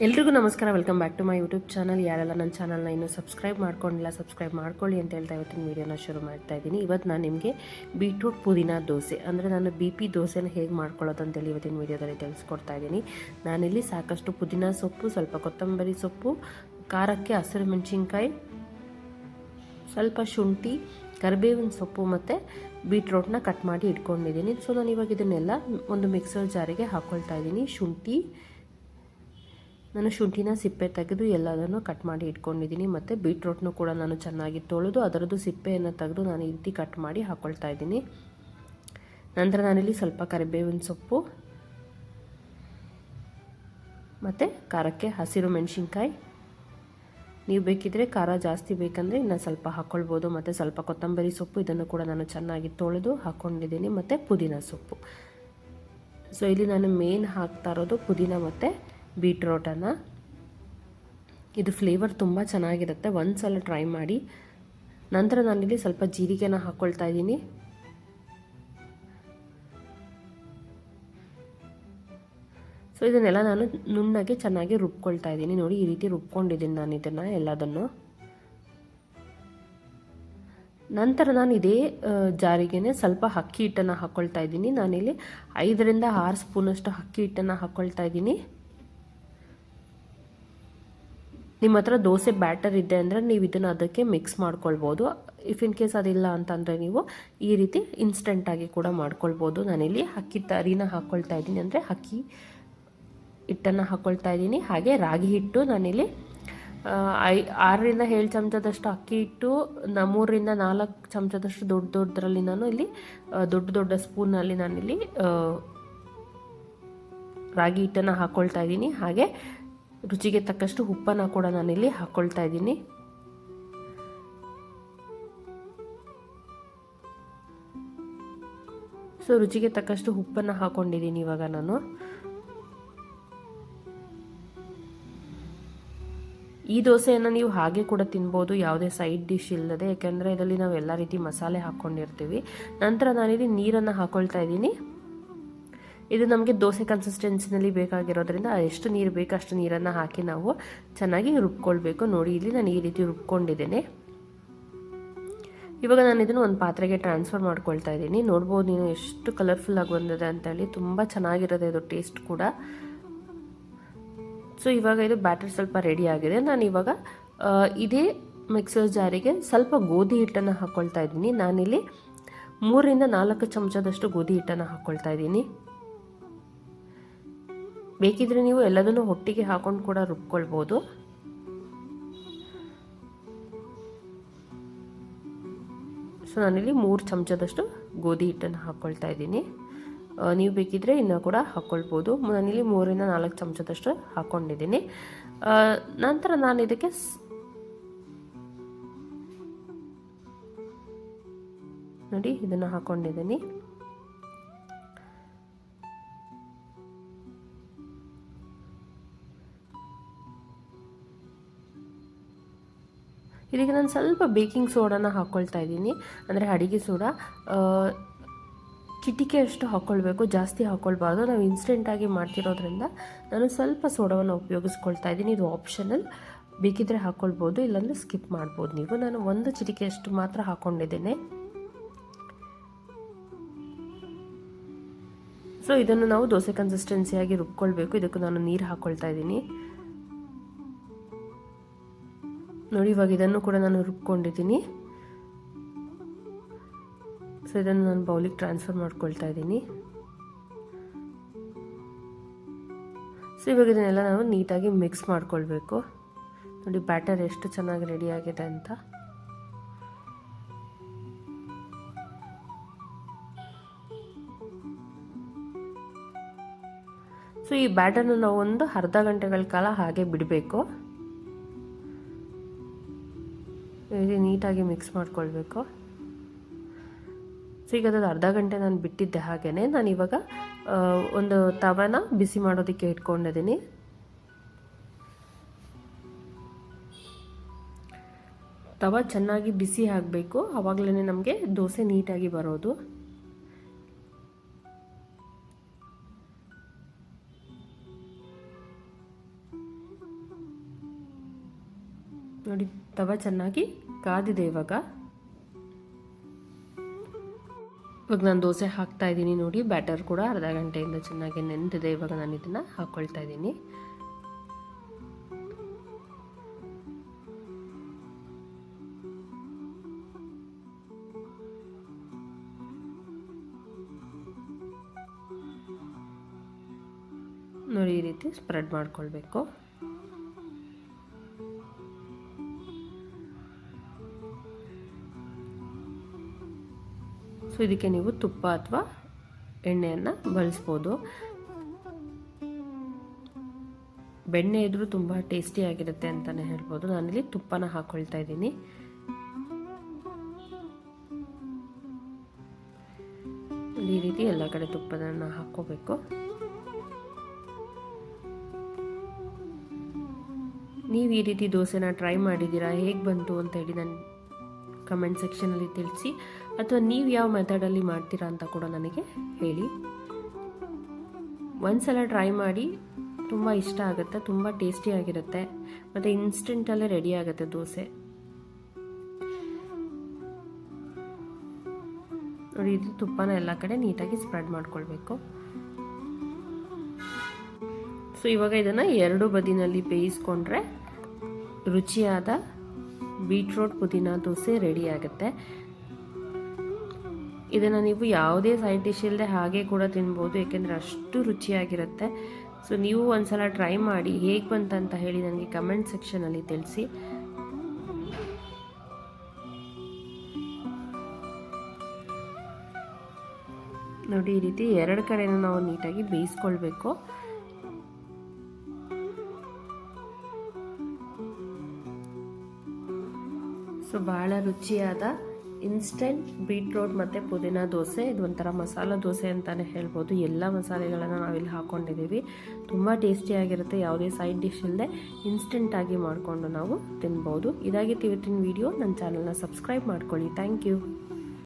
ಎಲ್ರಿಗೂ ನಮಸ್ಕಾರ. Welcome back to my YouTube channel. ಯಾರೆಲ್ಲ ನನ್ನ ಚಾನಲ್ನ ಇನ್ನೂ ಸಬ್ಸ್ಕ್ರೈಬ್ ಮಾಡ್ಕೊಂಡಿಲ್ಲ, ಸಬ್ಸ್ಕ್ರೈಬ್ ಮಾಡ್ಕೊಳ್ಳಿ ಅಂತ ಹೇಳ್ತಾ ಇವತ್ತಿನ ವೀಡಿಯೋನ ಶುರು ಮಾಡ್ತಾ ಇದ್ದೀನಿ. ಇವತ್ತು ನಾನು ನಿಮಗೆ ಬೀಟ್ರೂಟ್ ಪುದೀನ ದೋಸೆ ಅಂದರೆ ನಾನು BP ದೋಸೆನ ಹೇಗೆ ಮಾಡ್ಕೊಳ್ಳೋದು ಅಂತೇಳಿ ಇವತ್ತಿನ ವೀಡಿಯೋದಲ್ಲಿ ತಿಳಿಸ್ಕೊಡ್ತಾ ಇದ್ದೀನಿ. ನಾನಿಲ್ಲಿ ಸಾಕಷ್ಟು ಪುದೀನ ಸೊಪ್ಪು, ಸ್ವಲ್ಪ ಕೊತ್ತಂಬರಿ ಸೊಪ್ಪು, ಖಾರಕ್ಕೆ ಹಸಿರು ಮೆಣಸಿನ್ಕಾಯಿ, ಸ್ವಲ್ಪ ಶುಂಠಿ, ಕರಿಬೇವಿನ ಸೊಪ್ಪು ಮತ್ತು ಬೀಟ್ರೂಟ್ನ ಕಟ್ ಮಾಡಿ ಇಟ್ಕೊಂಡಿದ್ದೀನಿ. ಸೊ ನಾನು ಇವಾಗ ಇದನ್ನೆಲ್ಲ ಒಂದು ಮಿಕ್ಸರ್ ಜಾರಿಗೆ ಹಾಕ್ಕೊಳ್ತಾ ಇದ್ದೀನಿ. ನಾನು ಶುಂಠಿನ ಸಿಪ್ಪೆ ತೆಗೆದು ಎಲ್ಲದನ್ನು ಕಟ್ ಮಾಡಿ ಇಟ್ಕೊಂಡಿದ್ದೀನಿ. ಮತ್ತು ಬೀಟ್ರೂಟ್ನು ಕೂಡ ನಾನು ಚೆನ್ನಾಗಿ ತೊಳೆದು ಅದರದ್ದು ಸಿಪ್ಪೆಯನ್ನು ತೆಗೆದು ನಾನು ಈ ರೀತಿ ಕಟ್ ಮಾಡಿ ಹಾಕ್ಕೊಳ್ತಾ ಇದ್ದೀನಿ. ನಂತರ ನಾನಿಲ್ಲಿ ಸ್ವಲ್ಪ ಕರಿಬೇವಿನ ಸೊಪ್ಪು ಮತ್ತು ಖಾರಕ್ಕೆ ಹಸಿರು ಮೆಣಸಿನ್ಕಾಯಿ, ನೀವು ಬೇಕಿದ್ದರೆ ಖಾರ ಜಾಸ್ತಿ ಬೇಕಂದರೆ ಇನ್ನು ಸ್ವಲ್ಪ ಹಾಕ್ಕೊಳ್ಬೋದು, ಮತ್ತು ಸ್ವಲ್ಪ ಕೊತ್ತಂಬರಿ ಸೊಪ್ಪು, ಇದನ್ನು ಕೂಡ ನಾನು ಚೆನ್ನಾಗಿ ತೊಳೆದು ಹಾಕ್ಕೊಂಡಿದ್ದೀನಿ, ಮತ್ತು ಪುದೀನ ಸೊಪ್ಪು. ಸೊ ಇಲ್ಲಿ ನಾನು ಮೇನ್ ಹಾಕ್ತಾ ಇರೋದು ಪುದೀನ ಮತ್ತು ಬೀಟ್ರೋಟನ್ನು. ಇದು ಫ್ಲೇವರ್ ತುಂಬ ಚೆನ್ನಾಗಿರುತ್ತೆ, ಒಂದು ಸಲ ಟ್ರೈ ಮಾಡಿ. ನಂತರ ನಾನಿಲ್ಲಿ ಸ್ವಲ್ಪ ಜೀರಿಗೆನ ಹಾಕ್ಕೊಳ್ತಾ ಇದ್ದೀನಿ. ಸೊ ಇದನ್ನೆಲ್ಲ ನಾನು ನುಣ್ಣಗೆ ಚೆನ್ನಾಗಿ ರುಬ್ಕೊಳ್ತಾ ಇದ್ದೀನಿ. ನೋಡಿ, ಈ ರೀತಿ ರುಬ್ಕೊಂಡಿದ್ದೀನಿ ನಾನು ಇದನ್ನು ಎಲ್ಲದನ್ನು. ನಂತರ ನಾನು ಇದೇ ಜಾರಿಗೆನೆ ಸ್ವಲ್ಪ ಅಕ್ಕಿ ಹಿಟ್ಟನ್ನು ಹಾಕ್ಕೊಳ್ತಾ ಇದ್ದೀನಿ. ನಾನಿಲ್ಲಿ 5 ರಿಂದ 6 ಸ್ಪೂನಷ್ಟು ಅಕ್ಕಿ ಹಿಟ್ಟನ್ನು ಹಾಕ್ಕೊಳ್ತಾ ಇದ್ದೀನಿ. ನಿಮ್ಮ ಹತ್ರ ದೋಸೆ ಬ್ಯಾಟರ್ ಇದೆ ಅಂದರೆ ನೀವು ಇದನ್ನು ಅದಕ್ಕೆ ಮಿಕ್ಸ್ ಮಾಡ್ಕೊಳ್ಬೋದು. ಇಫ್ ಇನ್ ಕೇಸ್ ಅದಿಲ್ಲ ಅಂತಂದರೆ ನೀವು ಈ ರೀತಿ ಇನ್ಸ್ಟೆಂಟಾಗಿ ಕೂಡ ಮಾಡ್ಕೊಳ್ಬೋದು. ನಾನಿಲ್ಲಿ ಅಕ್ಕಿ ತರಿನ ಹಾಕ್ಕೊಳ್ತಾ ಇದ್ದೀನಿ, ಅಂದರೆ ಅಕ್ಕಿ ಹಿಟ್ಟನ್ನು ಹಾಕ್ಕೊಳ್ತಾ ಇದ್ದೀನಿ. ಹಾಗೆ ರಾಗಿ ಹಿಟ್ಟು ನಾನಿಲ್ಲಿ 6 ರಿಂದ 7 ಚಮಚದಷ್ಟು ಅಕ್ಕಿ ಹಿಟ್ಟು, 3 ರಿಂದ 4 ಚಮಚದಷ್ಟು ದೊಡ್ಡದ್ರಲ್ಲಿ ನಾನು ಇಲ್ಲಿ ದೊಡ್ಡ ಸ್ಪೂನಲ್ಲಿ ನಾನಿಲ್ಲಿ ರಾಗಿ ಹಿಟ್ಟನ್ನು ಹಾಕ್ಕೊಳ್ತಾ ಇದ್ದೀನಿ. ಹಾಗೆ ರುಚಿಗೆ ತಕ್ಕಷ್ಟು ಉಪ್ಪನ್ನು ಕೂಡ ನಾನಿಲ್ಲಿ ಹಾಕ್ಕೊಳ್ತಾ ಇದ್ದೀನಿ. ಸೊ ರುಚಿಗೆ ತಕ್ಕಷ್ಟು ಉಪ್ಪನ್ನು ಹಾಕ್ಕೊಂಡಿದ್ದೀನಿ ಇವಾಗ ನಾನು. ಈ ದೋಸೆಯನ್ನು ನೀವು ಹಾಗೆ ಕೂಡ ತಿನ್ಬೋದು, ಯಾವುದೇ ಸೈಡ್ ಡಿಶ್ ಇಲ್ಲದೆ, ಯಾಕೆಂದರೆ ಇದರಲ್ಲಿ ನಾವು ಎಲ್ಲ ರೀತಿ ಮಸಾಲೆ ಹಾಕ್ಕೊಂಡಿರ್ತೀವಿ. ನಂತರ ನಾನಿಲ್ಲಿ ನೀರನ್ನು ಹಾಕ್ಕೊಳ್ತಾ ಇದ್ದೀನಿ. ಇದು ನಮಗೆ ದೋಸೆ ಕನ್ಸಿಸ್ಟೆನ್ಸಿನಲ್ಲಿ ಬೇಕಾಗಿರೋದ್ರಿಂದ ಎಷ್ಟು ನೀರು ಬೇಕು ಅಷ್ಟು ನೀರನ್ನು ಹಾಕಿ ನಾವು ಚೆನ್ನಾಗಿ ರುಬ್ಕೊಳ್ಬೇಕು. ನೋಡಿ, ಇಲ್ಲಿ ನಾನು ಈ ರೀತಿ ರುಬ್ಕೊಂಡಿದ್ದೇನೆ. ಇವಾಗ ನಾನು ಇದನ್ನು ಒಂದು ಪಾತ್ರೆಗೆ ಟ್ರಾನ್ಸ್ಫರ್ ಮಾಡ್ಕೊಳ್ತಾ ಇದ್ದೀನಿ. ನೋಡ್ಬೋದು ನೀವು ಎಷ್ಟು ಕಲರ್ಫುಲ್ಲಾಗಿ ಬಂದಿದೆ ಅಂತೇಳಿ, ತುಂಬ ಚೆನ್ನಾಗಿರೋದು ಇದು ಟೇಸ್ಟ್ ಕೂಡ. ಸೊ ಇವಾಗ ಇದು ಬ್ಯಾಟರ್ ಸ್ವಲ್ಪ ರೆಡಿ ಆಗಿದೆ. ನಾನು ಇವಾಗ ಇದೇ ಮಿಕ್ಸರ್ ಜಾರಿಗೆ ಸ್ವಲ್ಪ ಗೋಧಿ ಹಿಟ್ಟನ್ನು ಹಾಕ್ಕೊಳ್ತಾ ಇದ್ದೀನಿ. ನಾನಿಲ್ಲಿ 3 ರಿಂದ 4 ಚಮಚದಷ್ಟು ಗೋಧಿ ಹಿಟ್ಟನ್ನು ಹಾಕ್ಕೊಳ್ತಾ ಇದ್ದೀನಿ. ಬೇಕಿದ್ರೆ ನೀವು ಎಲ್ಲದನ್ನು ಒಟ್ಟಿಗೆ ಹಾಕೊಂಡು ಕೂಡ ರುಬ್ಕೊಳ್ಬೋದು. ಸೊ ನಾನಿಲ್ಲಿ 3 ಚಮಚದಷ್ಟು ಗೋಧಿ ಹಿಟ್ಟನ್ನು ಹಾಕ್ಕೊಳ್ತಾ ಇದ್ದೀನಿ. ನೀವು ಬೇಕಿದ್ರೆ ಇನ್ನೂ ಕೂಡ ಹಾಕ್ಕೊಳ್ಬೋದು. ನಾನಿಲ್ಲಿ 3 ರಿಂದ 4 ಚಮಚದಷ್ಟು ಹಾಕ್ಕೊಂಡಿದ್ದೀನಿ. ನಂತರ ನಾನು ಇದಕ್ಕೆ ನೋಡಿ ಇದನ್ನು ಹಾಕ್ಕೊಂಡಿದ್ದೀನಿ. ಇದಕ್ಕೆ ನಾನು ಸ್ವಲ್ಪ ಬೇಕಿಂಗ್ ಸೋಡಾನ ಹಾಕ್ಕೊಳ್ತಾ ಇದ್ದೀನಿ, ಅಂದರೆ ಅಡಿಗೆ ಸೋಡಾ. ಚಿಟಿಕೆಯಷ್ಟು ಹಾಕ್ಕೊಳ್ಬೇಕು, ಜಾಸ್ತಿ ಹಾಕ್ಕೊಳ್ಬಾರ್ದು. ನಾವು ಇನ್ಸ್ಟೆಂಟಾಗಿ ಮಾಡ್ತಿರೋದ್ರಿಂದ ನಾನು ಸ್ವಲ್ಪ ಸೋಡಾವನ್ನು ಉಪಯೋಗಿಸ್ಕೊಳ್ತಾ ಇದ್ದೀನಿ. ಇದು ಆಪ್ಷನಲ್, ಬೇಕಿದ್ರೆ ಹಾಕ್ಕೊಳ್ಬೋದು, ಇಲ್ಲಾಂದರೆ ಸ್ಕಿಪ್ ಮಾಡ್ಬೋದು ನೀವು. ನಾನು 1 ಚಿಟಿಕೆಯಷ್ಟು ಮಾತ್ರ ಹಾಕ್ಕೊಂಡಿದ್ದೇನೆ. ಸೊ ಇದನ್ನು ನಾವು ದೋಸೆ ಕನ್ಸಿಸ್ಟೆನ್ಸಿಯಾಗಿ ರುಬ್ಕೊಳ್ಬೇಕು. ಇದಕ್ಕೂ ನಾನು ನೀರು ಹಾಕ್ಕೊಳ್ತಾ ಇದ್ದೀನಿ. ನೋಡಿ, ಇವಾಗ ಇದನ್ನು ಕೂಡ ನಾನು ರುಬ್ಕೊಂಡಿದ್ದೀನಿ. ಸೊ ಇದನ್ನು ನಾನು ಬೌಲಿಗೆ ಟ್ರಾನ್ಸ್ಫರ್ ಮಾಡ್ಕೊಳ್ತಾ ಇದ್ದೀನಿ. ಸೊ ಇವಾಗ ಇದನ್ನೆಲ್ಲ ನಾವು ನೀಟಾಗಿ ಮಿಕ್ಸ್ ಮಾಡ್ಕೊಳ್ಬೇಕು. ನೋಡಿ ಬ್ಯಾಟರ್ ಎಷ್ಟು ಚೆನ್ನಾಗಿ ರೆಡಿ ಆಗಿದೆ ಅಂತ. ಸೊ ಈ ಬ್ಯಾಟರ್ನ ನಾವು ಒಂದು ಅರ್ಧ ಗಂಟೆಗಳ ಕಾಲ ಹಾಗೆ ಬಿಡಬೇಕು. ನೀಟಾಗಿ ಮಿಕ್ಸ್ ಮಾಡ್ಕೊಳ್ಬೇಕು. ಸೊ ಈಗ ಅದು ಅರ್ಧ ಗಂಟೆ ನಾನು ಬಿಟ್ಟಿದ್ದೆ. ಹಾಗೆಯೇ ನಾನು ಇವಾಗ ಒಂದು ತವನ ಬಿಸಿ ಮಾಡೋದಕ್ಕೆ ಇಟ್ಕೊಂಡಿದ್ದೀನಿ. ತವ ಚೆನ್ನಾಗಿ ಬಿಸಿ ಆಗಬೇಕು, ಆವಾಗಲೇ ನಮಗೆ ದೋಸೆ ನೀಟಾಗಿ ಬರೋದು. ನೋಡಿ ತವ ಚೆನ್ನಾಗಿ ಕಾದಿದೆ. ಇವಾಗ ನಾನು ದೋಸೆ ಹಾಕ್ತಾ ಇದ್ದೀನಿ. ನೋಡಿ ಬ್ಯಾಟರ್ ಕೂಡ ಅರ್ಧ ಗಂಟೆಯಿಂದ ಚೆನ್ನಾಗಿ ನೆಂದಿದೆ. ಇವಾಗ ನಾನು ಇದನ್ನು ಹಾಕ್ಕೊಳ್ತಾ ಇದ್ದೀನಿ. ನೋಡಿ ಈ ರೀತಿ ಸ್ಪ್ರೆಡ್ ಮಾಡ್ಕೊಳ್ಬೇಕು. ಸೊ ಇದಕ್ಕೆ ನೀವು ತುಪ್ಪ ಅಥವಾ ಎಣ್ಣೆಯನ್ನು ಬಳಸ್ಬೋದು. ಬೆಣ್ಣೆ ಇದ್ರೂ ತುಂಬ ಟೇಸ್ಟಿಯಾಗಿರುತ್ತೆ ಅಂತಲೇ ಹೇಳ್ಬೋದು. ನಾನಿಲ್ಲಿ ತುಪ್ಪನ ಹಾಕ್ಕೊಳ್ತಾ ಇದ್ದೀನಿ. ಈ ರೀತಿ ಎಲ್ಲ ಕಡೆ ತುಪ್ಪದನ್ನು ಹಾಕ್ಕೋಬೇಕು. ನೀವು ಈ ರೀತಿ ದೋಸೆನ ಟ್ರೈ ಮಾಡಿದ್ದೀರಾ, ಹೇಗೆ ಬಂತು ಅಂತ ಹೇಳಿ ನನ್ನ ಕಮೆಂಟ್ ಸೆಕ್ಷನಲ್ಲಿ ತಿಳಿಸಿ. ಅಥವಾ ನೀವು ಯಾವ ಮೆಥಡಲ್ಲಿ ಮಾಡ್ತೀರಾ ಅಂತ ಕೂಡ ನನಗೆ ಹೇಳಿ. ಒಂದ್ಸಲ ಟ್ರೈ ಮಾಡಿ, ತುಂಬ ಇಷ್ಟ ಆಗುತ್ತೆ, ತುಂಬ ಟೇಸ್ಟಿಯಾಗಿರುತ್ತೆ ಮತ್ತು ಇನ್ಸ್ಟೆಂಟಲ್ಲೇ ರೆಡಿ ಆಗುತ್ತೆ ದೋಸೆ. ನೋಡಿ ಇದು ತುಪ್ಪನ ಎಲ್ಲ ಕಡೆ ನೀಟಾಗಿ ಸ್ಪ್ರೆಡ್ ಮಾಡ್ಕೊಳ್ಬೇಕು. ಸೊ ಇವಾಗ ಇದನ್ನು ಎರಡು ಬದಿನಲ್ಲಿ ಬೇಯಿಸ್ಕೊಂಡ್ರೆ ರುಚಿಯಾದ ಬೀಟ್ರೋಟ್ ಪುದೀನ ದೋಸೆ ರೆಡಿ ಆಗುತ್ತೆ. ಇದನ್ನು ನೀವು ಯಾವುದೇ ಸೈಡ್ ಡಿಶ್ ಇಲ್ಲದೆ ಹಾಗೆ ಕೂಡ ತಿನ್ಬೋದು, ಏಕೆಂದರೆ ಅಷ್ಟು ರುಚಿಯಾಗಿರುತ್ತೆ. ಸೊ ನೀವು ಒಂದ್ಸಲ ಟ್ರೈ ಮಾಡಿ, ಹೇಗೆ ಬಂತಂತ ಹೇಳಿ ನನಗೆ ಕಮೆಂಟ್ ಸೆಕ್ಷನಲ್ಲಿ ತಿಳಿಸಿ. ನೋಡಿ ಈ ರೀತಿ ಎರಡು ಕಡೆನೂ ನಾವು ನೀಟಾಗಿ ಬೇಯಿಸ್ಕೊಳ್ಬೇಕು. ಸೊ ಭಾಳ ರುಚಿಯಾದ ಇನ್ಸ್ಟೆಂಟ್ ಬೀಟ್ರೋಟ್ ಮತ್ತು ಪುದೀನ ದೋಸೆ. ಇದು ಒಂಥರ ಮಸಾಲ ದೋಸೆ ಅಂತಲೇ ಹೇಳ್ಬೋದು. ಎಲ್ಲ ಮಸಾಲೆಗಳನ್ನು ನಾವಿಲ್ಲಿ ಹಾಕ್ಕೊಂಡಿದ್ದೀವಿ. ತುಂಬ ಟೇಸ್ಟಿಯಾಗಿರುತ್ತೆ. ಯಾವುದೇ ಸೈಡ್ ಡಿಶ್ ಇಲ್ಲದೆ ಇನ್ಸ್ಟೆಂಟಾಗಿ ಮಾಡಿಕೊಂಡು ನಾವು ತಿನ್ಬೋದು. ಇದಾಗಿತ್ತು ಇವತ್ತಿನ ವಿಡಿಯೋ. ನನ್ನ ಚಾನಲ್ನ ಸಬ್ಸ್ಕ್ರೈಬ್ ಮಾಡ್ಕೊಳ್ಳಿ. Thank you.